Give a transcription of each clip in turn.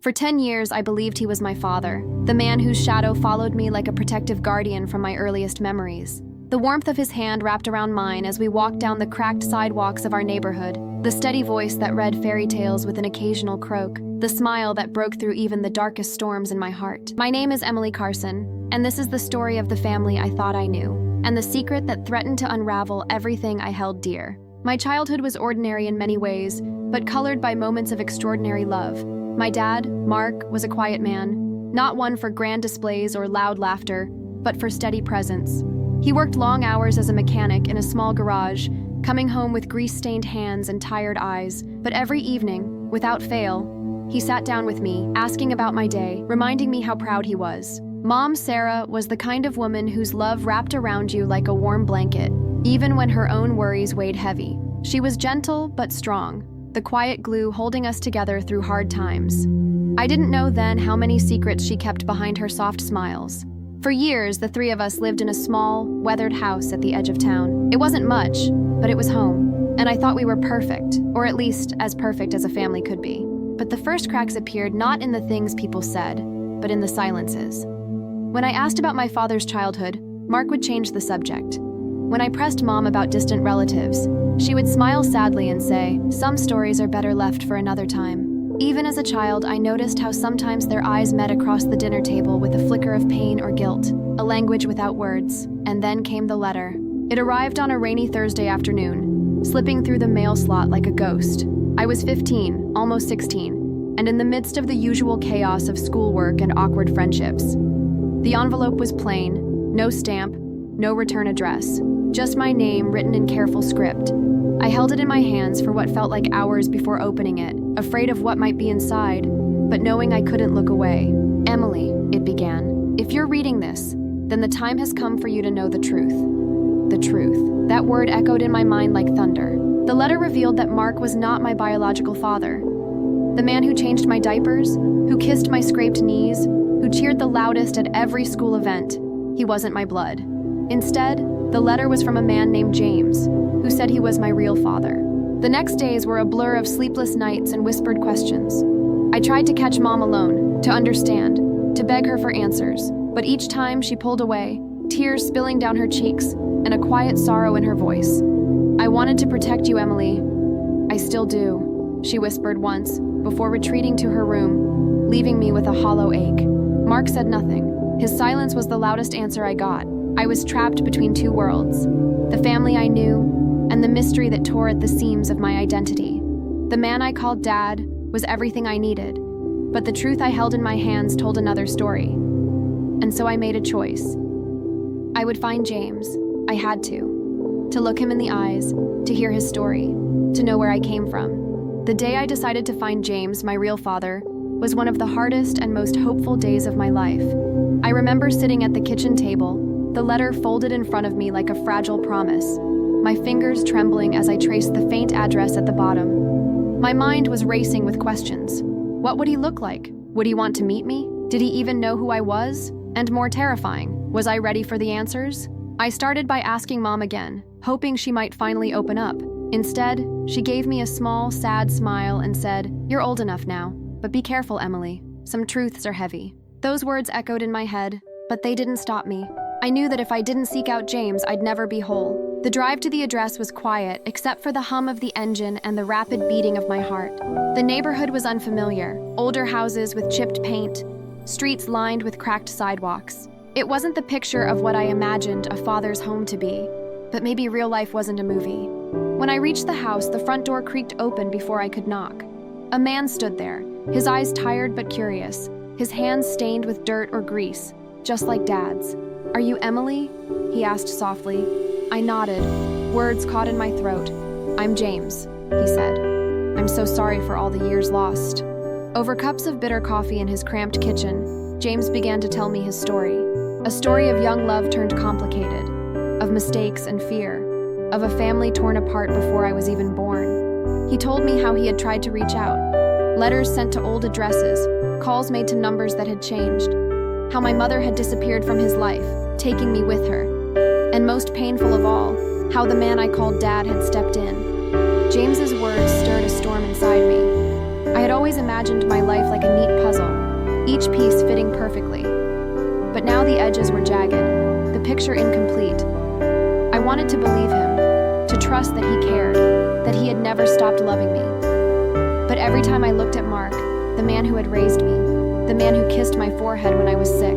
For 10 years, I believed he was my father, the man whose shadow followed me like a protective guardian from my earliest memories. The warmth of his hand wrapped around mine as we walked down the cracked sidewalks of our neighborhood, the steady voice that read fairy tales with an occasional croak, the smile that broke through even the darkest storms in my heart. My name is Emily Carson, and this is the story of the family I thought I knew, and the secret that threatened to unravel everything I held dear. My childhood was ordinary in many ways, but colored by moments of extraordinary love. My dad, Mark, was a quiet man, not one for grand displays or loud laughter, but for steady presence. He worked long hours as a mechanic in a small garage, coming home with grease-stained hands and tired eyes, but every evening, without fail, he sat down with me, asking about my day, reminding me how proud he was. Mom, Sarah, was the kind of woman whose love wrapped around you like a warm blanket, even when her own worries weighed heavy. She was gentle but strong, the quiet glue holding us together through hard times. I didn't know then how many secrets she kept behind her soft smiles. For years, the three of us lived in a small, weathered house at the edge of town. It wasn't much, but it was home, and I thought we were perfect, or at least as perfect as a family could be. But the first cracks appeared not in the things people said, but in the silences. When I asked about my father's childhood, Mark would change the subject. When I pressed Mom about distant relatives, she would smile sadly and say, "Some stories are better left for another time." Even as a child, I noticed how sometimes their eyes met across the dinner table with a flicker of pain or guilt, a language without words. And then came the letter. It arrived on a rainy Thursday afternoon, slipping through the mail slot like a ghost. I was 15, almost 16, and in the midst of the usual chaos of schoolwork and awkward friendships. The envelope was plain, no stamp, no return address, just my name written in careful script. I held it in my hands for what felt like hours before opening it, afraid of what might be inside, but knowing I couldn't look away. "Emily," it began, "if you're reading this, then the time has come for you to know the truth." The truth. That word echoed in my mind like thunder. The letter revealed that Mark was not my biological father. The man who changed my diapers, who kissed my scraped knees, who cheered the loudest at every school event, he wasn't my blood. Instead, the letter was from a man named James, who said he was my real father. The next days were a blur of sleepless nights and whispered questions. I tried to catch Mom alone, to understand, to beg her for answers, but each time she pulled away, tears spilling down her cheeks and a quiet sorrow in her voice. "I wanted to protect you, Emily. I still do," she whispered once, before retreating to her room, leaving me with a hollow ache. Mark said nothing. His silence was the loudest answer I got. I was trapped between two worlds, the family I knew and the mystery that tore at the seams of my identity. The man I called Dad was everything I needed, but the truth I held in my hands told another story. And so I made a choice. I would find James. I had to look him in the eyes, to hear his story, to know where I came from. The day I decided to find James, my real father, was one of the hardest and most hopeful days of my life. I remember sitting at the kitchen table, the letter folded in front of me like a fragile promise, my fingers trembling as I traced the faint address at the bottom. My mind was racing with questions. What would he look like? Would he want to meet me? Did he even know who I was? And more terrifying, was I ready for the answers? I started by asking Mom again, hoping she might finally open up. Instead, she gave me a small, sad smile and said, "You're old enough now, but be careful, Emily. Some truths are heavy." Those words echoed in my head, but they didn't stop me. I knew that if I didn't seek out James, I'd never be whole. The drive to the address was quiet, except for the hum of the engine and the rapid beating of my heart. The neighborhood was unfamiliar, older houses with chipped paint, streets lined with cracked sidewalks. It wasn't the picture of what I imagined a father's home to be, but maybe real life wasn't a movie. When I reached the house, the front door creaked open before I could knock. A man stood there, his eyes tired but curious, his hands stained with dirt or grease, just like Dad's. "Are you Emily?" he asked softly. I nodded, words caught in my throat. "I'm James," he said. "I'm so sorry for all the years lost." Over cups of bitter coffee in his cramped kitchen, James began to tell me his story. A story of young love turned complicated, of mistakes and fear, of a family torn apart before I was even born. He told me how he had tried to reach out, letters sent to old addresses, calls made to numbers that had changed, how my mother had disappeared from his life, taking me with her, and most painful of all, how the man I called Dad had stepped in. James's words stirred a storm inside me. I had always imagined my life like a neat puzzle, each piece fitting perfectly. But now the edges were jagged, the picture incomplete. I wanted to believe him, to trust that he cared, that he had never stopped loving me. But every time I looked at Mark, the man who had raised me, the man who kissed my forehead when I was sick,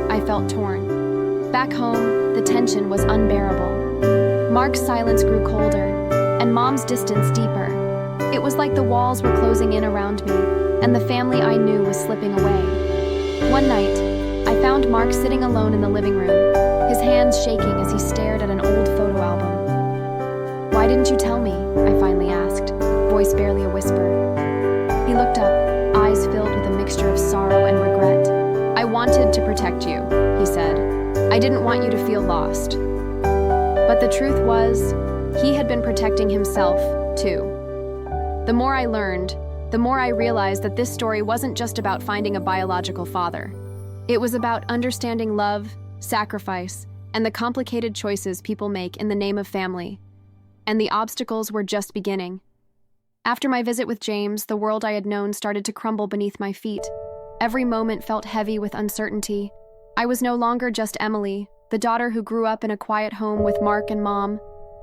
I felt torn. Back home, the tension was unbearable. Mark's silence grew colder, and Mom's distance deeper. It was like the walls were closing in around me, and the family I knew was slipping away. One night, I found Mark sitting alone in the living room, his hands shaking as he stared at an old photo album. "Why didn't you tell me?" I finally asked, voice barely a whisper. He looked up, eyes filled with a mixture of sorrow and regret. "I wanted to protect you," he said. "I didn't want you to feel lost." But the truth was, he had been protecting himself, too. The more I learned, the more I realized that this story wasn't just about finding a biological father. It was about understanding love, sacrifice, and the complicated choices people make in the name of family. And the obstacles were just beginning. After my visit with James, the world I had known started to crumble beneath my feet. Every moment felt heavy with uncertainty. I was no longer just Emily, the daughter who grew up in a quiet home with Mark and Mom.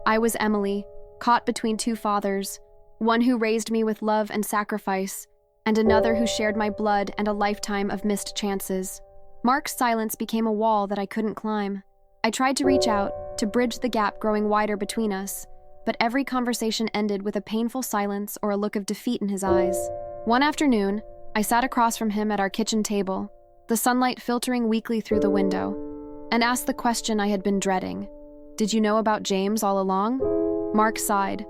I was Emily, caught between two fathers, one who raised me with love and sacrifice, and another who shared my blood and a lifetime of missed chances. Mark's silence became a wall that I couldn't climb. I tried to reach out, to bridge the gap growing wider between us, but every conversation ended with a painful silence or a look of defeat in his eyes. One afternoon, I sat across from him at our kitchen table, the sunlight filtering weakly through the window, and asked the question I had been dreading. "Did you know about James all along?" Mark sighed,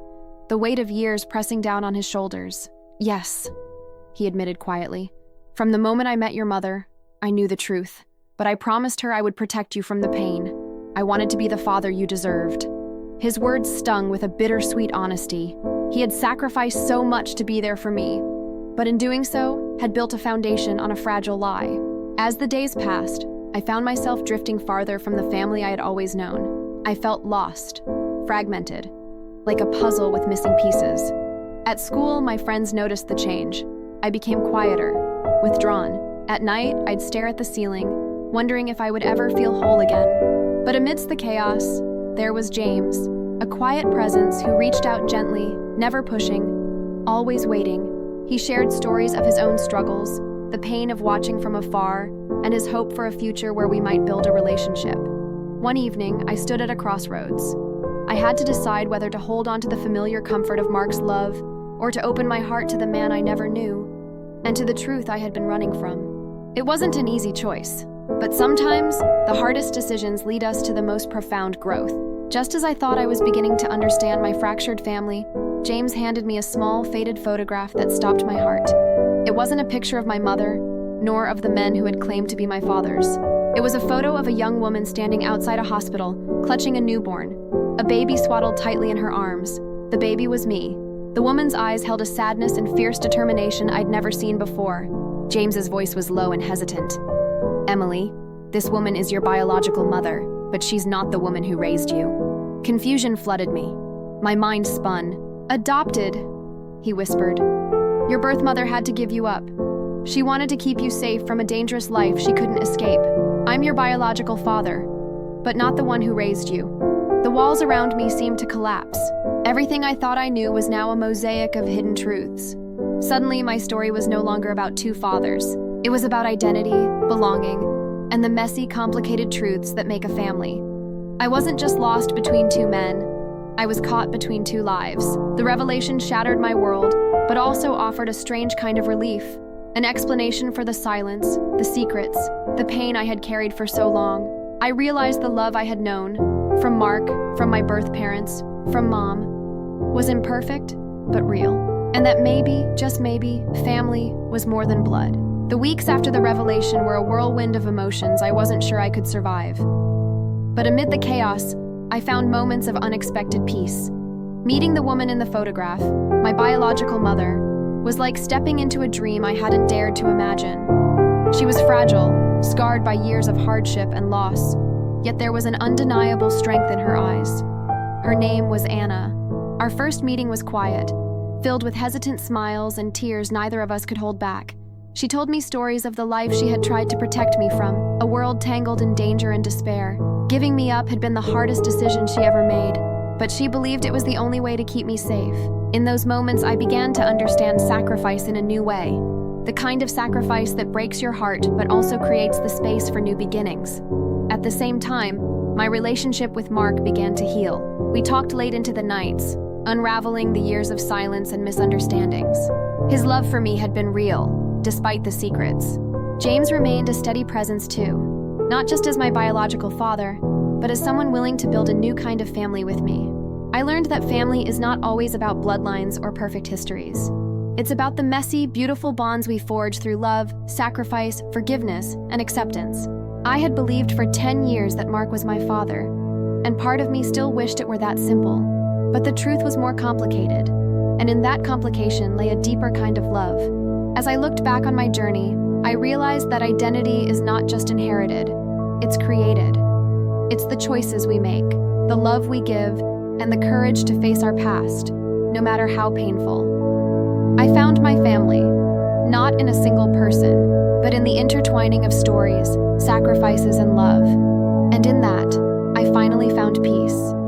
the weight of years pressing down on his shoulders. "Yes," he admitted quietly. "From the moment I met your mother, I knew the truth, but I promised her I would protect you from the pain. I wanted to be the father you deserved." His words stung with a bittersweet honesty. He had sacrificed so much to be there for me, but in doing so, had built a foundation on a fragile lie. As the days passed, I found myself drifting farther from the family I had always known. I felt lost, fragmented, like a puzzle with missing pieces. At school, my friends noticed the change. I became quieter, withdrawn. At night, I'd stare at the ceiling, wondering if I would ever feel whole again. But amidst the chaos, there was James, a quiet presence who reached out gently, never pushing, always waiting. He shared stories of his own struggles, the pain of watching from afar, and his hope for a future where we might build a relationship. One evening, I stood at a crossroads. I had to decide whether to hold on to the familiar comfort of Mark's love or to open my heart to the man I never knew and to the truth I had been running from. It wasn't an easy choice, but sometimes the hardest decisions lead us to the most profound growth. Just as I thought I was beginning to understand my fractured family, James handed me a small, faded photograph that stopped my heart. It wasn't a picture of my mother, nor of the men who had claimed to be my fathers. It was a photo of a young woman standing outside a hospital, clutching a newborn, a baby swaddled tightly in her arms. The baby was me. The woman's eyes held a sadness and fierce determination I'd never seen before. James's voice was low and hesitant. "Emily, this woman is your biological mother, but she's not the woman who raised you." Confusion flooded me. My mind spun. "Adopted," he whispered. "Your birth mother had to give you up. She wanted to keep you safe from a dangerous life she couldn't escape. I'm your biological father, but not the one who raised you." The walls around me seemed to collapse. Everything I thought I knew was now a mosaic of hidden truths. Suddenly, my story was no longer about two fathers. It was about identity, belonging, and the messy, complicated truths that make a family. I wasn't just lost between two men. I was caught between two lives. The revelation shattered my world, but also offered a strange kind of relief, an explanation for the silence, the secrets, the pain I had carried for so long. I realized the love I had known, from Mark, from my birth parents, from Mom, was imperfect, but real. And that maybe, just maybe, family was more than blood. The weeks after the revelation were a whirlwind of emotions I wasn't sure I could survive. But amid the chaos, I found moments of unexpected peace. Meeting the woman in the photograph, my biological mother, was like stepping into a dream I hadn't dared to imagine. She was fragile, scarred by years of hardship and loss, yet there was an undeniable strength in her eyes. Her name was Anna. Our first meeting was quiet, filled with hesitant smiles and tears neither of us could hold back. She told me stories of the life she had tried to protect me from, a world tangled in danger and despair. Giving me up had been the hardest decision she ever made, but she believed it was the only way to keep me safe. In those moments, I began to understand sacrifice in a new way, the kind of sacrifice that breaks your heart but also creates the space for new beginnings. At the same time, my relationship with Mark began to heal. We talked late into the nights, unraveling the years of silence and misunderstandings. His love for me had been real, despite the secrets. James remained a steady presence too, not just as my biological father, but as someone willing to build a new kind of family with me. I learned that family is not always about bloodlines or perfect histories. It's about the messy, beautiful bonds we forge through love, sacrifice, forgiveness, and acceptance. I had believed for 10 years that Mark was my father, and part of me still wished it were that simple. But the truth was more complicated, and in that complication lay a deeper kind of love. As I looked back on my journey, I realized that identity is not just inherited, it's created. It's the choices we make, the love we give, and the courage to face our past, no matter how painful. I found my family, not in a single person, but in the intertwining of stories, sacrifices, and love. And in that, I finally found peace.